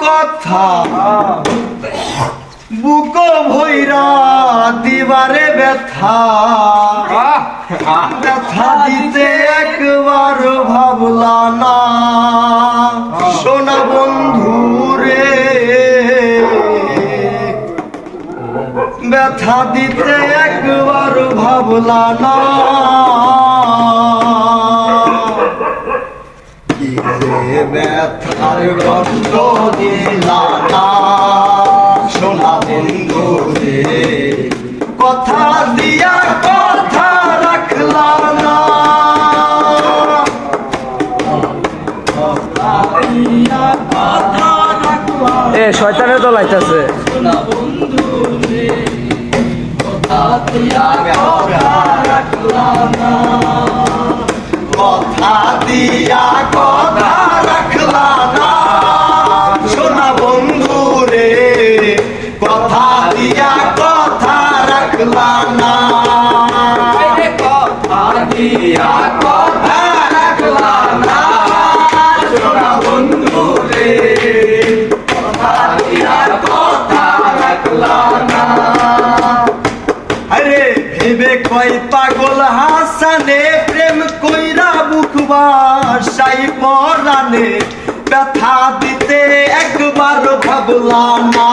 কথা বুক ভৈরা দিবারে ব্যথা ব্যথা দিতে একবার ভাবলা না সোনা বন্ধু রে ব্যথা দিতে একবার ভাবলা না ব্যথার গন্ধ দিলা না সোনা বন্ধু রে কথা দিয়া কথা রাখলা না এ শয়তানের দল আইতাছে সোনা বন্ধু রে কথা দিয়া কথা রাখলা না কথা দিয়া কথা রাখলা না সোনা বন্ধু রে কথা দিয়া কথা রাখলা না কথা দিয়া কথা রাখলা না সোনা বন্ধু রে কথা দিয়া কথা রাখলা না আরে ভেবে কই পাগল হাসানে প্রেম কইরা বুক বাসাই পরানে ব্যথা দিতে একবার ভাবলা না